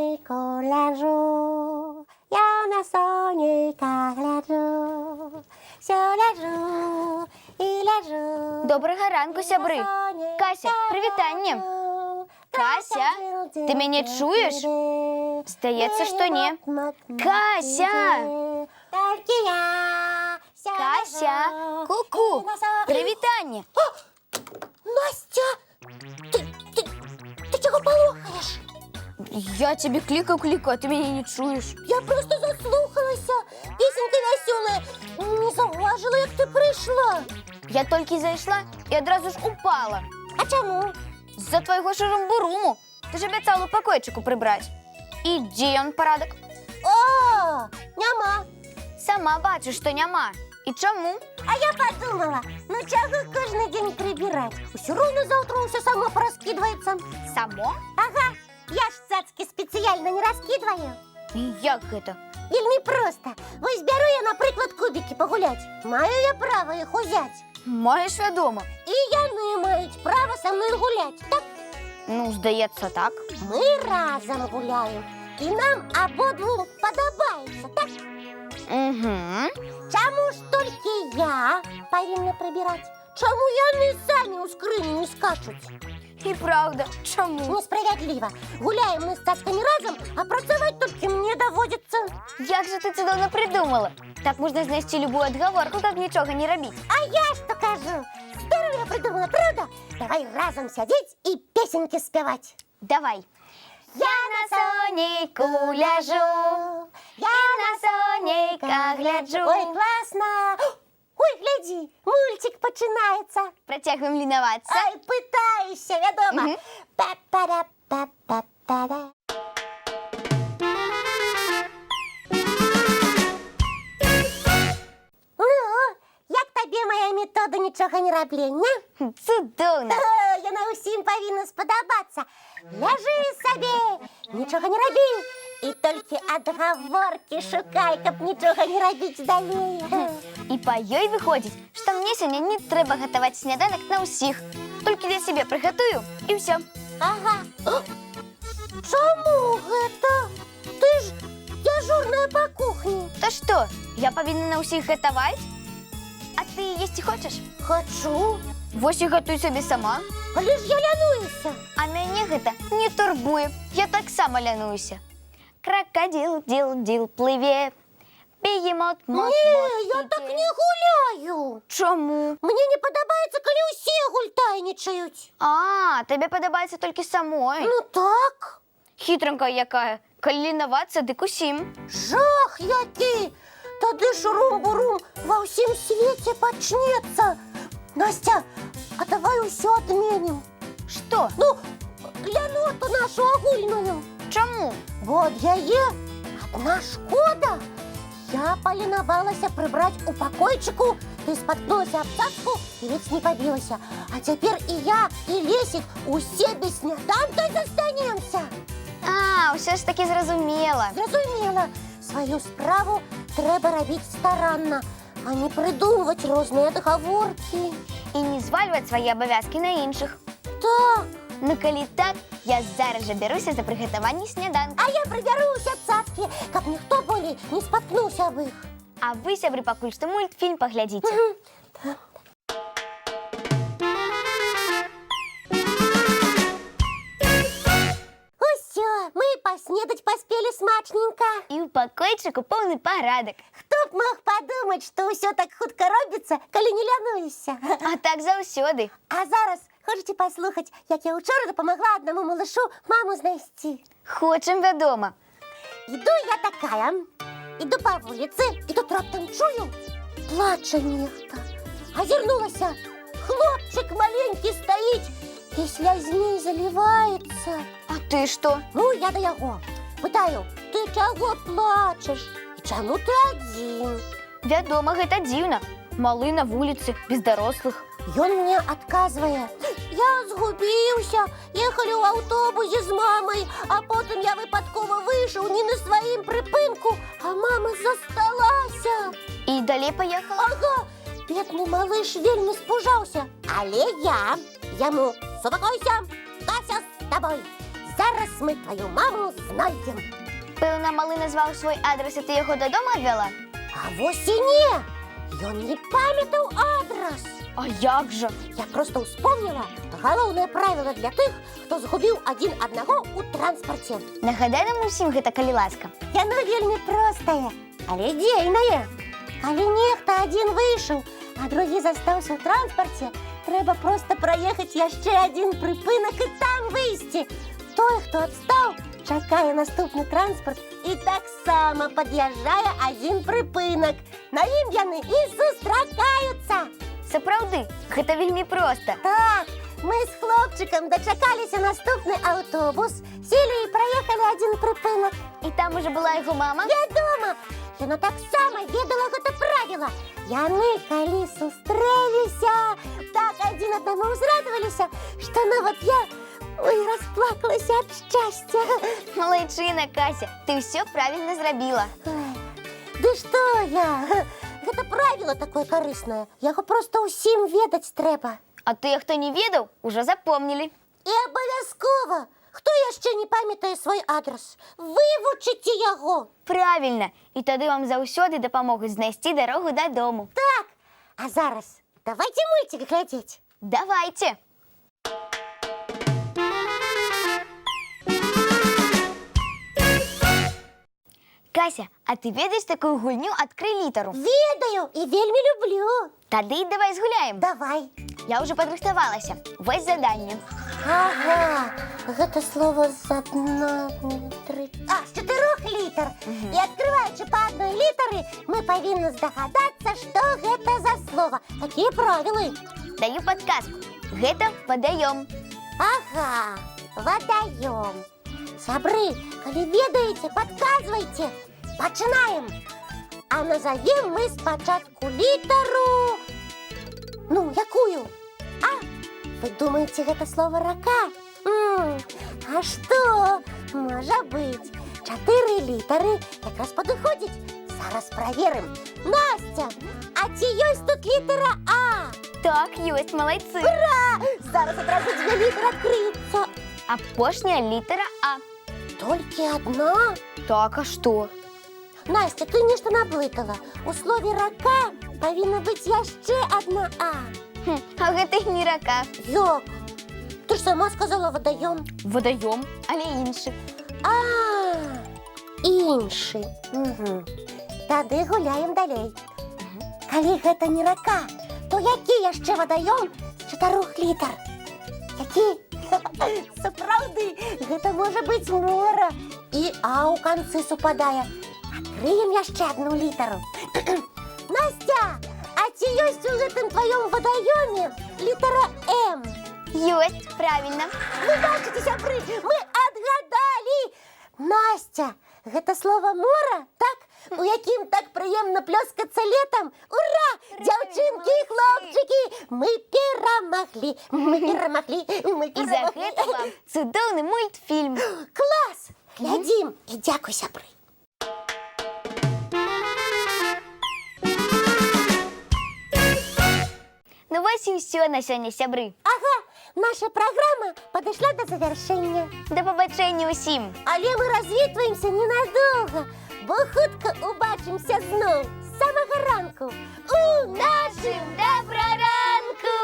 сонейку ляжу, я на сонейка гляджу, все ляжу і ляжу. Доброго ранку, сябри. Кася, привітання. Кася, ти мене чуєш? Здається, що ні. Кася! Тільки я. Кася, ку-ку, привітання. Настя, ти чого полохаєш? Я тебе кликаю, а ты меня не чуешь. Я просто заслухалася. Пісеньки веселі. Не зауважила, як ти прийшла. Я только и зайшла и одразу ж упала. А чому? З-за твоего шурум-буруму. Ты же обещала покойчику прибрать. И где он порядок? О, нема. Сама бачу, що нема. І чому? А я подумала, ну чого кожен день прибирать? Все равно завтра все само пораскидывается. Само? Ага, я ж цацки спеціально не розкидаю. Як это? Вельми просто. Ось беру я, наприклад, кубики погулять. Маю я право їх узять. Маєш відомо. І вони мають право со мною гулять. Так? Ну, здається, так. Ми разом гуляємо. І нам ободвом подобається, так? Угу. Чому ж тільки я повинна прибирати? Чому вони самі у скрині не скачуть? І правда, чому? Несправедливо. Гуляємо ми з цацками разом, а працювати тільки мені доводиться. Як же ти це давно придумала? Так можна знайти любую отговорку, як нічого не робити. А я что кажу? Здорово я придумала, правда? Давай разом сидеть и песенки спевать. Давай. Я на сонейку ляжу, я на сонейка гляджу. Ой, классно! Ой, гляди, мультик починається. Протягуємо лінуватися. Ай, питаюся, відомо. Мгм. Па-па-да-па-па-па-да. Ну, як тобі моя метода нічого не роблення? Цудовно. Я на усім повинна сподобатися. Ляжи собі, нічого не роби. І тільки отговорки шукай, щоб нічого не робити далі. І по ёй виходить, що мені сьогодні не треба готувати сніданок на усіх. Тільки для себе приготую і все. Ага. О, чому гэта? Ти ж дежурная по кухні. Та що, я повинна на усіх готувати? А ти їсти хочеш? Хочу. Ось і готуй собі сама. Але ж я лянуюся. А мене гэта не турбує. Я так само лянуюся. Крокодил, дил, пливе. Бегемот, мот, Ні, я так не гуляю. Чому? Мені не подобається, коли усі гультайничають. А, тобі подобається тільки самой. Ну так. Хитренька яка. Коли лінуватися, дик усім. Жах який. Тоді шурум-бурум во всім світі почнеться. Настя, а давай усе отменим. Що? Ну, ляноту нашу огульную. Чому? Вот я є одна шкода. Я поліновалася прибрати у покойчику, ти споткнулася об цацку і ледь не побилася. А тепер і я, і Лесик усі без сніданка застанемся. А, все ж таки зрозуміла. Зрозуміла, свою справу треба робити старанно, а не придумувати різні отговорки. І не звалювати свої обов'язки на інших. Так, Ну, коли так, я зараз же беруся за приготування сніданку. а я приберуся цацки, каб ніхто болі не споткнувся об їх. А ви, сябри, покуль що мультфільм поглядите. Усё, мы поснедать поспели смачненько. І в покойчику повний порядок. Хто б мог подумати, що все так хутко робиться, коли не лянуєшся. А так завсюди. А зараз хочете послухати, як я вчора допомогла одному малышу маму знайти. Хочем відомо. Іду я такая, іду по вулиці, і тут раптом чую, плаче ніхто. Озирнулася, хлопчик маленький стоїть і сльозьми заливається. А ти що? Ну, я до його. Питаю, ти чого плачеш? І чому ти один? Відомо, гэта дивно. Малий на вулиці, без дорослих. Ён мне отказыває. Я згубився, їхали у автобусі з мамою, а потім я випадково вийшов не на своїм припинку, а мама засталася. І далі поїхала? Ага, бідний малиш вельми спужався. Але я йому: "Супокойся, Кася з тобою. зараз ми твою маму знайдемо. Певно, малий назвав свій адрес, і ти його додому відвела? А вось і ні. Ён не пам'ятав адрес. А як же? Я просто вспомнила головне правило для тих, хто згубив один одного у транспорті. Нагадай нам усім гэта, калі ласка. Яно вельмі простае, але дзейнае. Калі нехта адзін выйшаў, а другі застаўся ў транспарце, трэба проста праехаць яшчэ адзін прыпынак і там выйсці. Той, хто адстаў, чакае наступны транспарт і таксама пад'язджае адзін прыпынак. На ім яны і сустракаюцца. Сапраўды, гэта вельмі проста. Так, мы з хлопчыкам дачакаліся наступны аўтобус, сели і праехалі адзін прыпынак. І там уже была яго мама? Вядома, яна таксама ведала гэта правіла. Яны, калі сустрэліся, так адзін аднаму ўзрадаваліся, што нават я расплакалася ад шчасця. Малайчына, Кася, ты ўсё правільна зрабіла. Ды што я? Гэта правіла такое карыснае. Яго проста ўсім ведаць трэба. А тыя, хто не ведаў, ужо запомнілі. І абавязкова, хто яшчэ не памятае свой адрес, вывучыце яго. Правільна, і тады вам заўсёды дапамогуць знайсці дарогу дадому. Так, а зараз давайте мультик глядзець. Давайте! Кася, а ты ведаеш такую гульню «Адкрый літару»? Ведаю і вельмі люблю. Тады давай згуляем. Давай. Я ўжо падрыхтавалася. Вось заданне. Ага, гэта слово з адной, тры... з 4 літар. І адкрываючы па адной літары, мы павінны здагадацца, што гэта за слово. Такія правілы. Даю падказку. Гэта вадаём. Ага, вадаём. Сябры, калі ведаеце, падказвайце. Пачынаем. А назовем мы спачатку літару... Ну, якую? А? Вы думаете, гэта слово рака? А што? Можа быць. 4 літары якраз падыходзіць. Зараз праверым. Настя, а ці ёсць тут літара А? Так, ёсць, малайцы. Ура! Зараз адразу 2 літары адкрыюцца. Апошняя літара А. Толькі адна? Так, а што? Настя, ты нешта наблытала. У слове рака павінна быць яшчэ адна А. А гэта не рака. Як? Ты ж сама сказала вадаём. Вадаём, але іншы. Іншы. Тады гуляем далей. Калі гэта не рака, то які яшчэ вадаём з 4 літар? Які? Сапраўды, гэта можа быць мора. І А ў канцы супадае. Адкрыем яшчэ адну літару. Настя, а ці ёсць у гэтым тваём вадаёме літара М? Ёсць, правільна. Вы бачыце, сябры, мы адгадалі! Настя, гэта слова мора, так? У якім так прыемна плёскацца летам? Ура! Дзяўчынкі і хлопчыкі! Мы перамаглі! І за гэта вам цудоўны мультфільм. Клас! Глядзім і дзякуй, сябры! Ну вось і ўсё на сёння, сябры. Ага, наша праграма падышла да завяршэння. Да пабачэння ўсім. Але мы развітваемся ненадоўга, бо хутка убачымся зноў з самага ранку у нашым Добраранку!